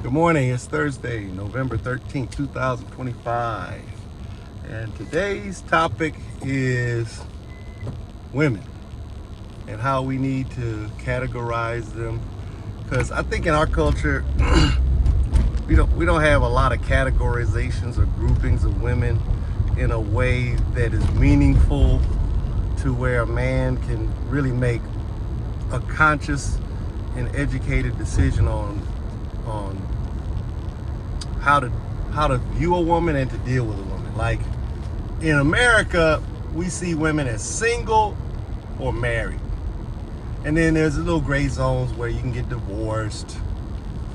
Good morning. It's Thursday, November 13th, 2025. And today's topic is women and how we need to categorize them. Because I think in our culture, we don't have a lot of categorizations or groupings of women in a way that is meaningful to where a man can really make a conscious and educated decision on how to view a woman and to deal with a woman. Like in America, we see women as single or married. And then there's little gray zones where you can get divorced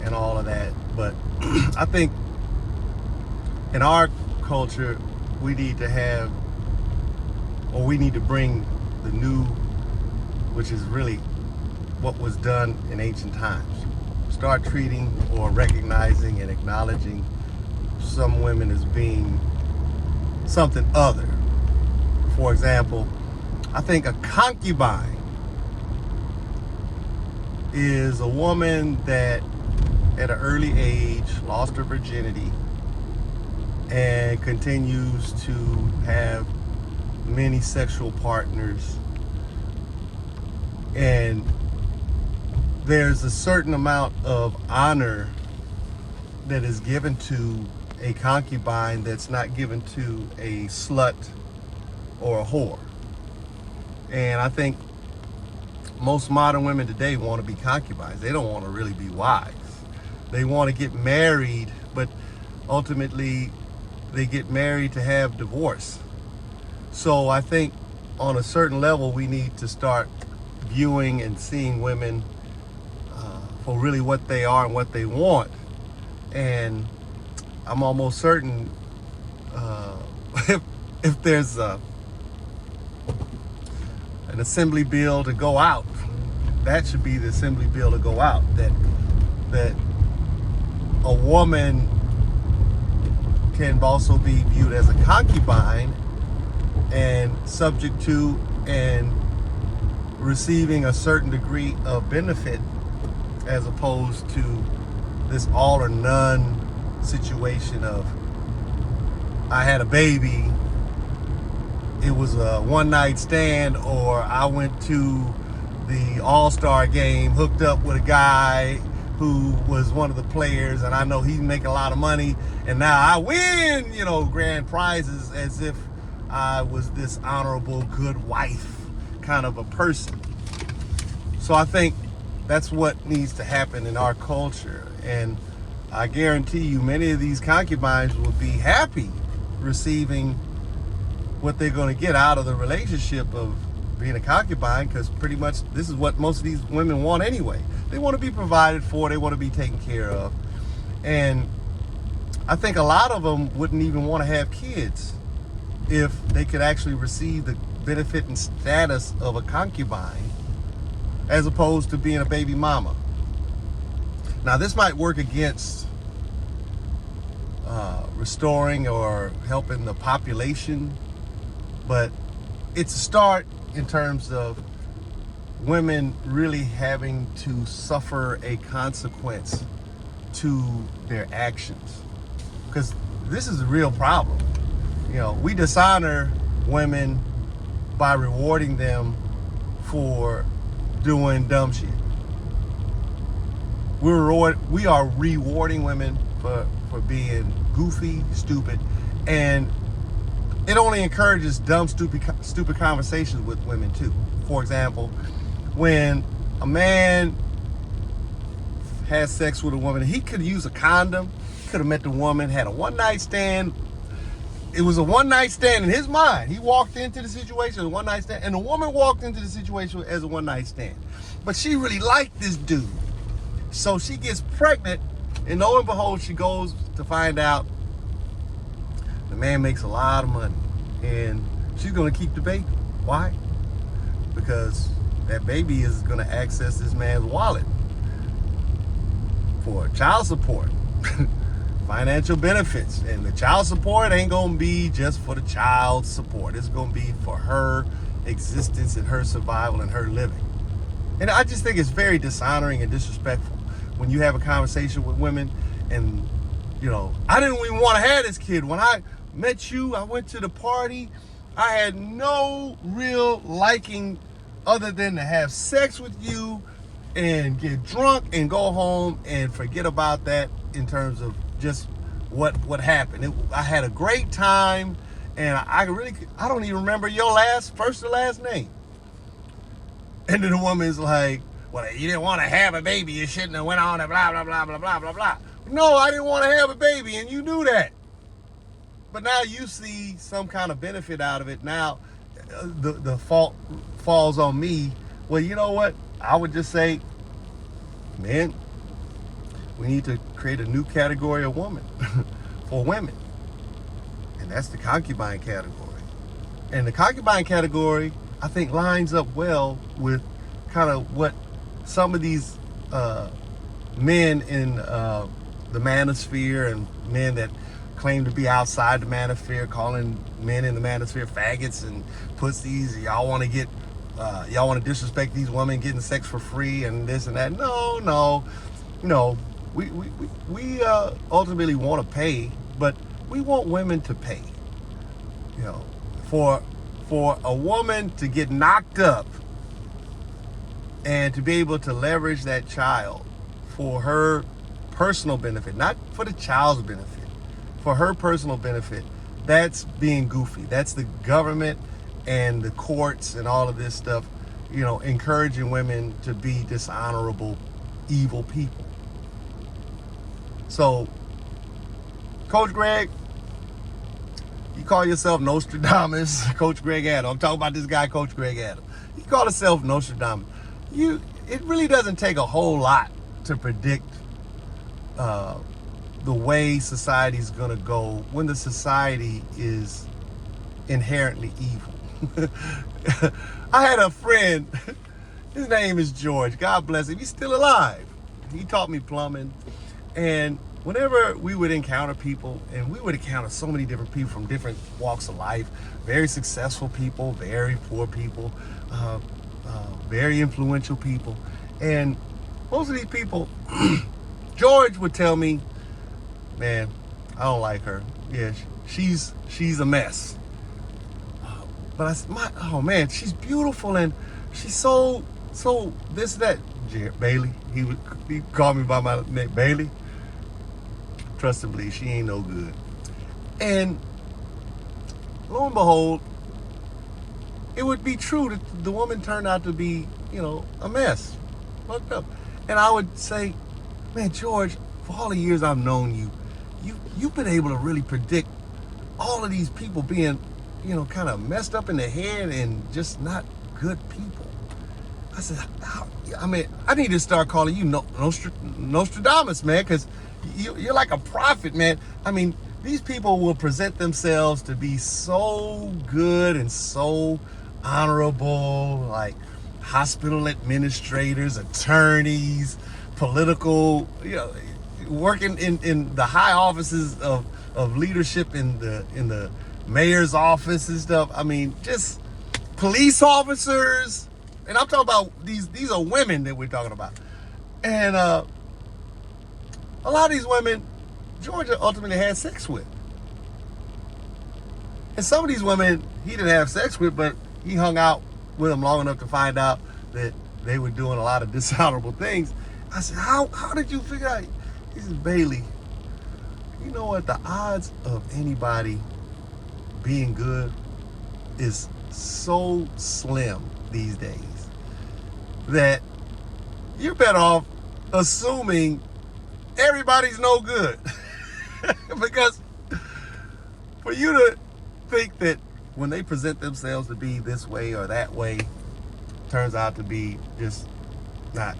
and all of that. But I think in our culture, we need to bring the new, which is really what was done in ancient times. Start treating or recognizing and acknowledging some women as being something other. For example, I think a concubine is a woman that at an early age lost her virginity and continues to have many sexual partners, and there's a certain amount of honor that is given to a concubine that's not given to a slut or a whore. And I think most modern women today want to be concubines. They don't want to really be wives. They want to get married, but ultimately they get married to have divorce. So I think on a certain level, we need to start viewing and seeing women for really what they are and what they want. And I'm almost certain if there's an assembly bill to go out, that should be the assembly bill to go out, that a woman can also be viewed as a concubine and subject to and receiving a certain degree of benefit, as opposed to this all or none situation of, I had a baby, it was a one night stand, or I went to the all-star game, hooked up with a guy who was one of the players, and I know he's making a lot of money, and now I win, grand prizes, as if I was this honorable, good wife kind of a person. So I think that's what needs to happen in our culture. And I guarantee you many of these concubines will be happy receiving what they're going to get out of the relationship of being a concubine, because pretty much this is what most of these women want anyway. They want to be provided for, they want to be taken care of. And I think a lot of them wouldn't even want to have kids if they could actually receive the benefit and status of a concubine, as opposed to being a baby mama. Now, this might work against restoring or helping the population, but it's a start in terms of women really having to suffer a consequence to their actions. Because this is a real problem. We dishonor women by rewarding them for doing dumb shit. We are rewarding women for being goofy, stupid, and it only encourages dumb, stupid conversations with women too. For example, when a man has sex with a woman, he could use a condom, could have met the woman, had a one-night stand. It was a one-night stand in his mind. He walked into the situation as a one-night stand, and the woman walked into the situation as a one-night stand. But she really liked this dude. So she gets pregnant, and lo and behold, she goes to find out the man makes a lot of money, and she's going to keep the baby. Why? Because that baby is going to access this man's wallet for child support, financial benefits. And the child support ain't going to be just for the child's support. It's going to be for her existence and her survival and her living. And I just think it's very dishonoring and disrespectful when you have a conversation with women And I didn't even want to have this kid. When I met you, I went to the party. I had no real liking other than to have sex with you and get drunk and go home and forget about that in terms of just what happened. I had a great time, and I don't even remember your first or last name. And then the woman's like, well, you didn't want to have a baby, you shouldn't have went on and blah, blah, blah, blah, blah, blah, blah. No, I didn't want to have a baby, and you knew that. But now you see some kind of benefit out of it. Now the fault falls on me. Well, you know what? I would just say, man, we need to create a new category of woman for women. And that's the concubine category. And the concubine category, I think, lines up well with kind of what some of these men in the manosphere and men that claim to be outside the manosphere, calling men in the manosphere faggots and pussies. Y'all want to disrespect these women getting sex for free and this and that. No. We ultimately want to pay, but we want women to pay. For a woman to get knocked up and to be able to leverage that child for her personal benefit, not for the child's benefit, for her personal benefit, that's being goofy. That's the government and the courts and all of this stuff, encouraging women to be dishonorable, evil people. So, Coach Greg, you call yourself Nostradamus, Coach Greg Adam. I'm talking about this guy, Coach Greg Adam. You call yourself Nostradamus. It really doesn't take a whole lot to predict the way society's gonna go when the society is inherently evil. I had a friend, his name is George, God bless him, he's still alive. He taught me plumbing, and whenever we would encounter people, and we would encounter so many different people from different walks of life, very successful people, very poor people, very influential people, and most of these people, George would tell me, man, I don't like her. Yeah, she's a mess. But I said, oh man, she's beautiful and she's so this, that. Bailey, he called me by my name, Bailey. Trust and believe, she ain't no good. And lo and behold, it would be true that the woman turned out to be, a mess, fucked up. And I would say, man, George, for all the years I've known you, you've been able to really predict all of these people being, kind of messed up in the head and just not good people. I said, I need to start calling you Nostradamus, man, because you're like a prophet, man. I mean, these people will present themselves to be so good and so honorable, like hospital administrators, attorneys, political, working in the high offices of leadership in the mayor's office and stuff. I mean, just police officers. And I'm talking about these are women that we're talking about. And a lot of these women, Georgia ultimately had sex with. And some of these women he didn't have sex with, but he hung out with them long enough to find out that they were doing a lot of dishonorable things. I said, how did you figure out? He said, Bailey, you know what? The odds of anybody being good is so slim these days that you're better off assuming everybody's no good. Because for you to think that when they present themselves to be this way or that way, turns out to be just not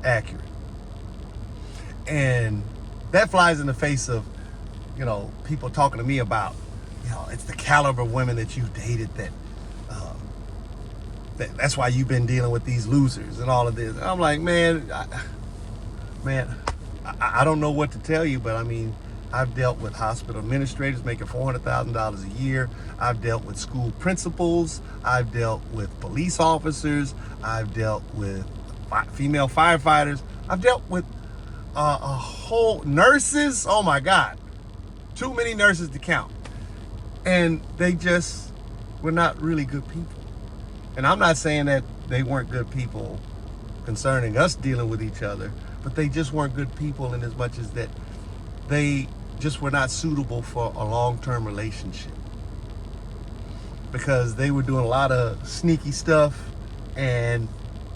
accurate. And that flies in the face of, people talking to me about, it's the caliber of women that you've dated that's why you've been dealing with these losers and all of this. And I'm like, man, I don't know what to tell you, but I mean, I've dealt with hospital administrators making $400,000 a year. I've dealt with school principals. I've dealt with police officers. I've dealt with female firefighters. I've dealt with a whole nurses. Oh my God, too many nurses to count, and they just were not really good people. And I'm not saying that they weren't good people concerning us dealing with each other, but they just weren't good people in as much as that they just were not suitable for a long-term relationship, because they were doing a lot of sneaky stuff, and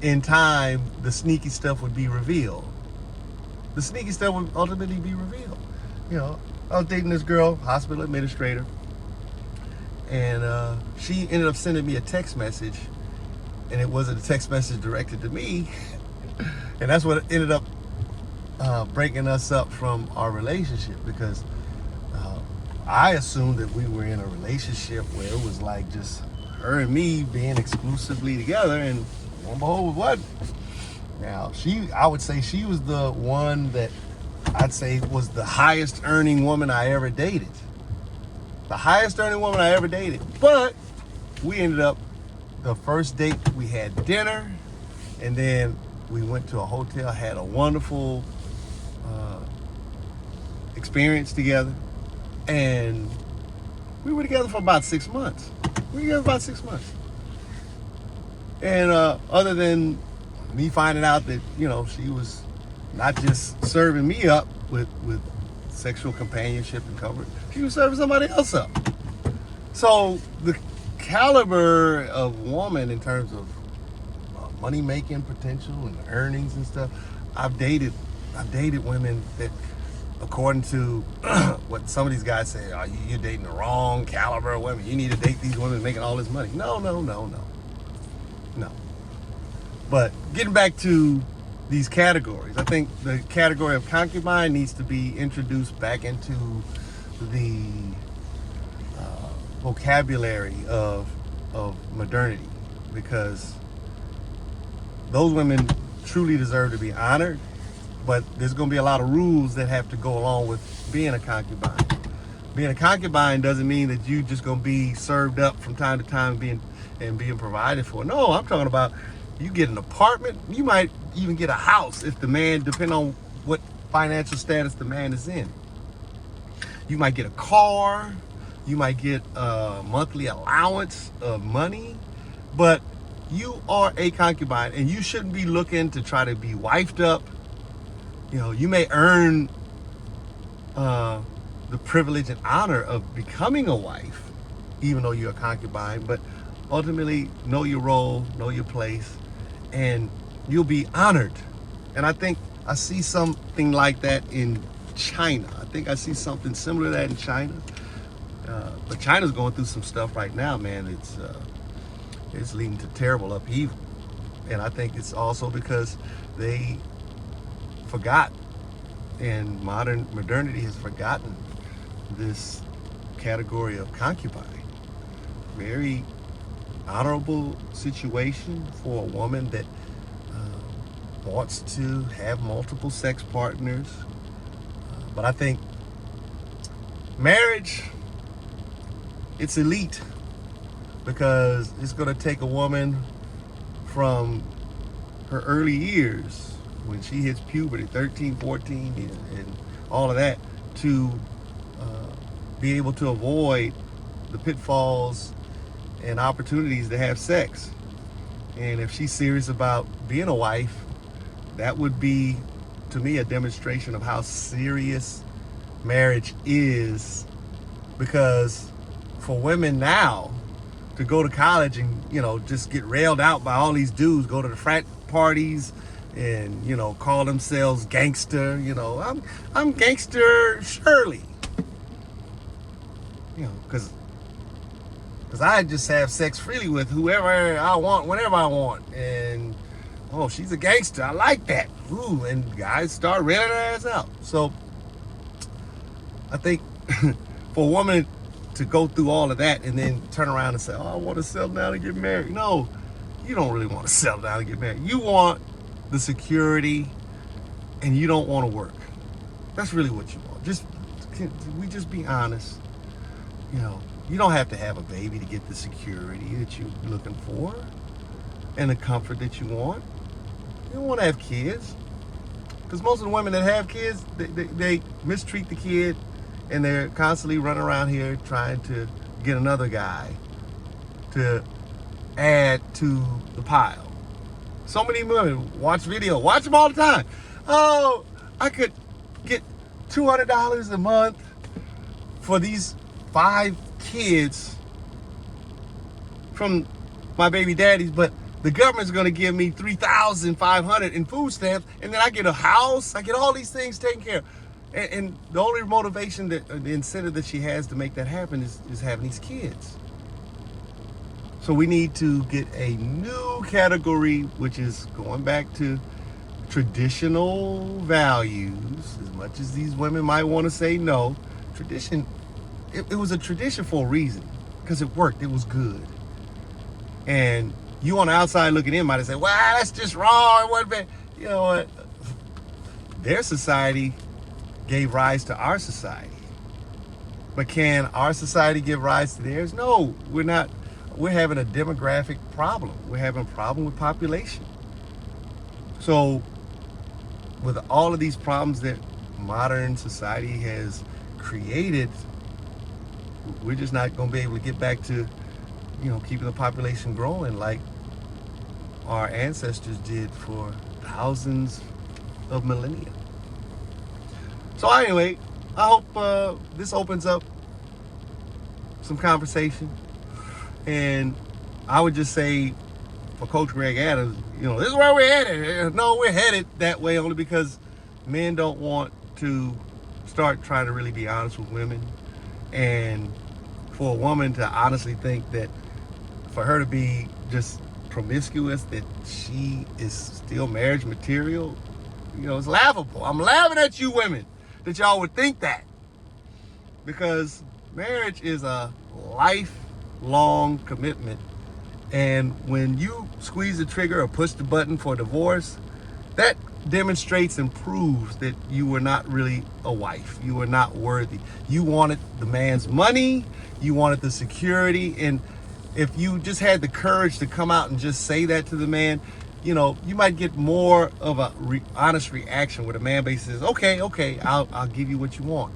in time the sneaky stuff would be revealed. The sneaky stuff would ultimately be revealed. You know, I was dating this girl, hospital administrator, and she ended up sending me a text message, and it wasn't a text message directed to me. And that's what ended up breaking us up from our relationship, because I assumed that we were in a relationship where it was like just her and me being exclusively together, and lo and behold, it wasn't. Now, I would say she was the one that I'd say was the highest earning woman I ever dated. The highest earning woman I ever dated. But we ended up, the first date, we had dinner, and then we went to a hotel, had a wonderful experience together, and we were together for about 6 months. And other than me finding out that, you know, she was not just serving me up with sexual companionship and comfort, she was serving somebody else up. So the caliber of woman in terms of money making potential and earnings and stuff, I've dated women that, according to what some of these guys say, oh, you're dating the wrong caliber of women. You need to date these women making all this money. No. But getting back to these categories, I think the category of concubine needs to be introduced back into the vocabulary of modernity, because those women truly deserve to be honored. But there's going to be a lot of rules that have to go along with being a concubine. Being a concubine doesn't mean that you just going to be served up from time to time being provided for. No, I'm talking about you get an apartment. You might even get a house if the man, depending on what financial status the man is in. You might get a car. You might get a monthly allowance of money. But you are a concubine, and you shouldn't be looking to try to be wifed up. You know, you may earn the privilege and honor of becoming a wife, even though you're a concubine, but ultimately know your role, know your place, and you'll be honored. And I think I see something like that in China. I think I see something similar to that in China. But China's going through some stuff right now, man. It's leading to terrible upheaval. And I think it's also because they forgot, and modernity has forgotten this category of concubine. Very honorable situation for a woman that wants to have multiple sex partners. But I think marriage, it's elite, because it's going to take a woman from her early years, when she hits puberty, 13, 14, and all of that, to be able to avoid the pitfalls and opportunities to have sex. And if she's serious about being a wife, that would be, to me, a demonstration of how serious marriage is. Because for women now to go to college and, you know, just get railed out by all these dudes, go to the frat parties, and, you know, call themselves gangster. You know, I'm gangster Shirley. You know, because I just have sex freely with whoever I want, whenever I want. And, oh, she's a gangster. I like that. Ooh, and guys start railing her ass out. So I think for a woman to go through all of that and then turn around and say, oh, I want to settle down and get married. No, you don't really want to settle down and get married. You want the security, and you don't want to work. That's really what you want. Can we just be honest? You know, you don't have to have a baby to get the security that you're looking for and the comfort that you want. You don't want to have kids. Because most of the women that have kids, they mistreat the kid, and they're constantly running around here trying to get another guy to add to the pile. So many women watch them all the time. Oh, I could get $200 a month for these 5 kids from my baby daddies, but the government's going to give me $3,500 in food stamps, and then I get a house, I get all these things taken care of. And the only motivation, the incentive that she has to make that happen is having these kids. So we need to get a new category, which is going back to traditional values. As much as these women might want to say no, tradition, it was a tradition for a reason, because it worked, it was good. And you on the outside looking in might say, well, that's just wrong, it wasn't bad. You know what? Their society gave rise to our society. But can our society give rise to theirs? No, we're not. We're having a demographic problem. We're having a problem with population. So with all of these problems that modern society has created, we're just not going to be able to get back to, keeping the population growing like our ancestors did for thousands of millennia. So anyway, I hope this opens up some conversation. And I would just say, for Coach Greg Adams, this is where we're headed. No, we're headed that way only because men don't want to start trying to really be honest with women. And for a woman to honestly think that for her to be just promiscuous, that she is still marriage material, it's laughable. I'm laughing at you women that y'all would think that. Because marriage is a lifelong commitment. And when you squeeze the trigger or push the button for divorce, that demonstrates and proves that you were not really a wife. You were not worthy. You wanted the man's money. You wanted the security. And if you just had the courage to come out and just say that to the man, you might get more of a honest reaction where the man basically says, okay, I'll give you what you want.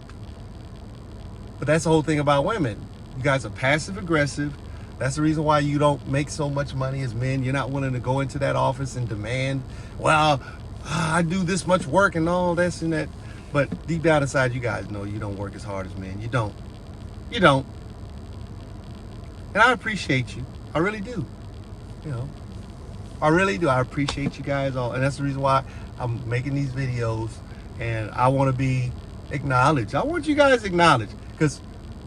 But that's the whole thing about women. You guys are passive aggressive. That's the reason why you don't make so much money as men. You're not willing to go into that office and demand, well, I do this much work and all this and that. But deep down inside, you guys know you don't work as hard as men. You don't. And I appreciate you. I really do. I really do. I appreciate you guys all. And that's the reason why I'm making these videos. And I want to be acknowledged. I want you guys acknowledged. Because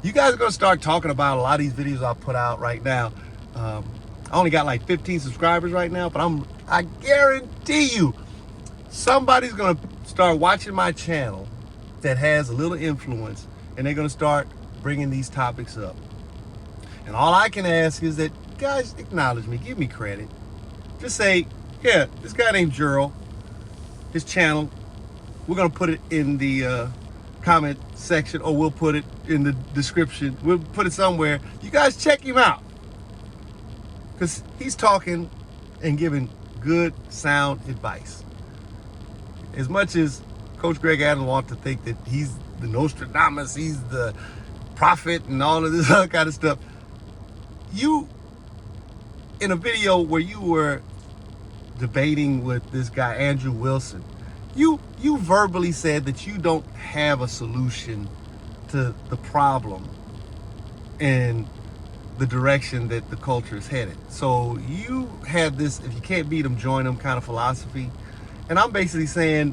you guys are going to start talking about a lot of these videos I put out right now. I only got like 15 subscribers right now. But I guarantee you, somebody's going to start watching my channel that has a little influence. And they're going to start bringing these topics up. And all I can ask is that, guys, acknowledge me. Give me credit. Just say, yeah, this guy named Gerald, his channel, we're going to put it in the comment section, or we'll put it in the description. We'll put it somewhere. You guys check him out. Because he's talking and giving good, sound advice. As much as Coach Greg Adams wants to think that he's the Nostradamus, he's the prophet and all of this other kind of stuff, you, in a video where you were debating with this guy, Andrew Wilson, you verbally said that you don't have a solution to the problem in the direction that the culture is headed. So you had this, if you can't beat them, join them kind of philosophy. And I'm basically saying,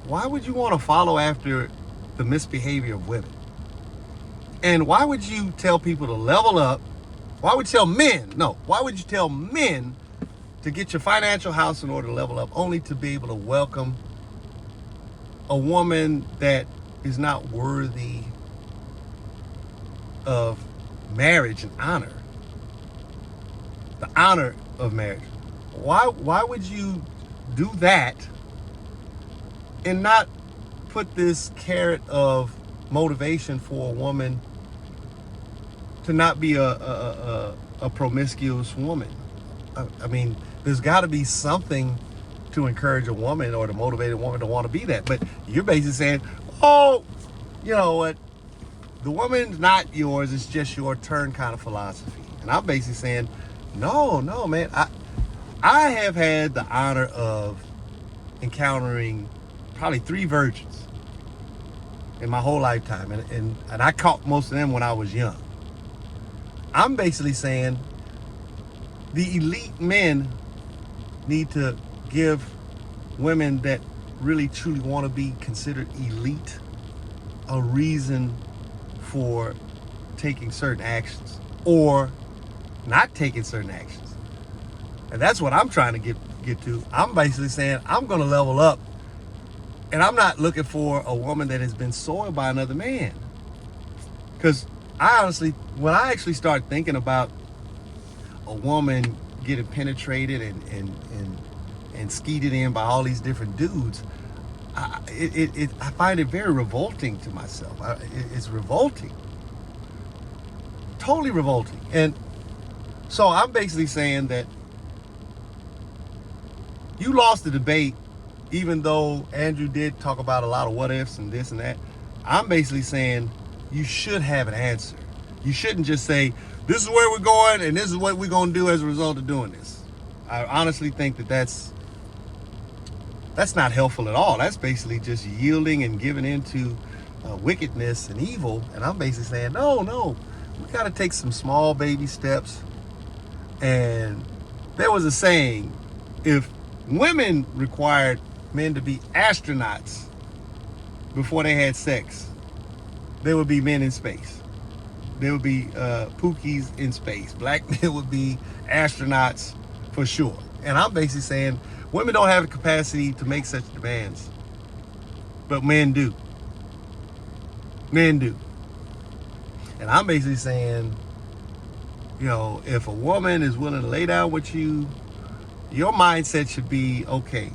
why would you want to follow after the misbehavior of women? And why would you tell people to level up? Why would you tell men? No, why would you tell men to get your financial house in order to level up, only to be able to welcome a woman that is not worthy of marriage and honor? The honor of marriage. Why would you do that and not put this carrot of motivation for a woman to not be a promiscuous woman? I mean, there's got to be something to encourage a woman or to motivate a woman to want to be that. But you're basically saying, oh, you know what? The woman's not yours. It's just your turn kind of philosophy. And I'm basically saying, no, man. I have had the honor of encountering probably 3 virgins in my whole lifetime. And I caught most of them when I was young. I'm basically saying the elite men need to give women that really truly want to be considered elite a reason for taking certain actions or not taking certain actions. And that's what I'm trying to get to. I'm basically saying I'm going to level up, and I'm not looking for a woman that has been soiled by another man. Because I honestly, when I actually start thinking about a woman getting penetrated and skeeted in by all these different dudes, I find it very revolting to myself. It's revolting. Totally revolting. And so I'm basically saying that you lost the debate, even though Andrew did talk about a lot of what ifs and this and that. I'm basically saying you should have an answer. You shouldn't just say, this is where we're going and this is what we're going to do as a result of doing this. I honestly think that that's not helpful at all. That's basically just yielding and giving into wickedness and evil. And I'm basically saying, no, we got to take some small baby steps. And there was a saying, if women required men to be astronauts before they had sex, there would be men in space. There would be Pookies in space. Black men would be astronauts for sure. And I'm basically saying women don't have the capacity to make such demands, but men do. Men do. And I'm basically saying, if a woman is willing to lay down with you, your mindset should be, okay,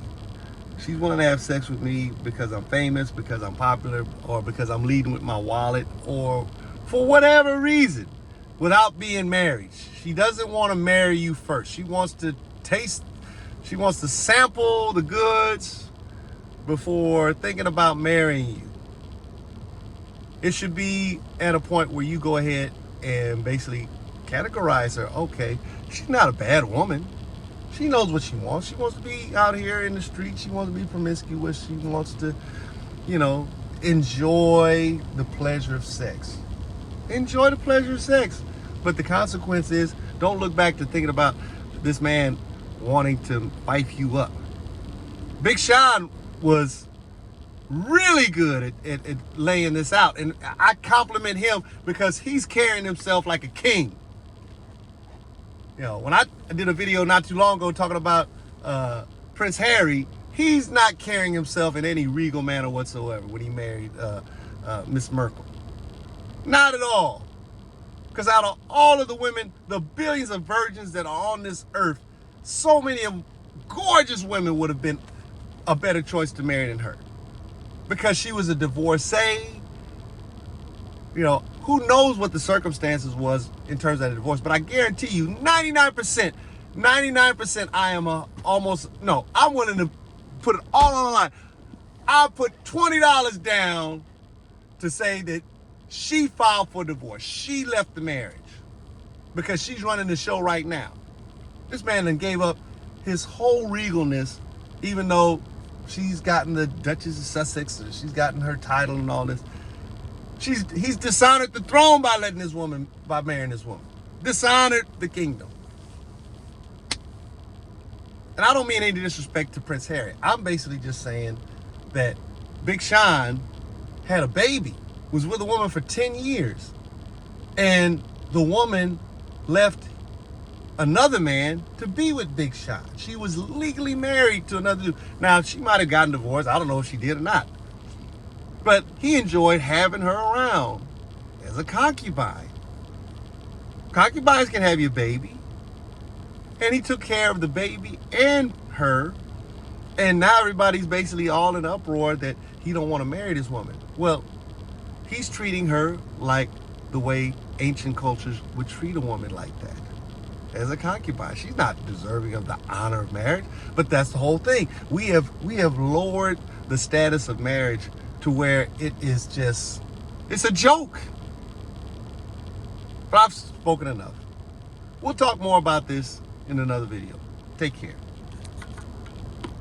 she's willing to have sex with me because I'm famous, because I'm popular, or because I'm leading with my wallet, or for whatever reason, without being married. She doesn't want to marry you first. She wants to sample the goods before thinking about marrying you. It should be at a point where you go ahead and basically categorize her. Okay, she's not a bad woman. She knows what she wants. She wants to be out here in the street. She wants to be promiscuous. She wants to, enjoy the pleasure of sex. Enjoy the pleasure of sex. But the consequence is, don't look back to thinking about this man wanting to wife you up. Big Sean was really good at laying this out. And I compliment him because he's carrying himself like a king. When I did a video not too long ago talking about Prince Harry, he's not carrying himself in any regal manner whatsoever when he married Miss Merkel. Not at all. Because out of all of the women, the billions of virgins that are on this earth, so many of gorgeous women would have been a better choice to marry than her. Because she was a divorcee. Who knows what the circumstances was in terms of the divorce, but I guarantee you 99% I'm willing to put it all on the line. I'll put $20 down to say that she filed for divorce. She left the marriage because she's running the show right now. This man then gave up his whole regalness, even though she's gotten the Duchess of Sussex, and she's gotten her title and all this. He's dishonored the throne by marrying this woman. Dishonored the kingdom. And I don't mean any disrespect to Prince Harry. I'm basically just saying that Big Sean had a baby, was with a woman for 10 years. And the woman left another man to be with Big Sean. She was legally married to another dude. Now, she might have gotten divorced. I don't know if she did or not. But he enjoyed having her around as a concubine. Concubines can have your baby. And he took care of the baby and her. And now everybody's basically all in uproar that he don't want to marry this woman. Well, he's treating her like the way ancient cultures would treat a woman like that. as a concubine. She's not deserving of the honor of marriage. But that's the whole thing. We have lowered the status of marriage to where it is just, it's a joke. But I've spoken enough. We'll talk more about this in another video. Take care.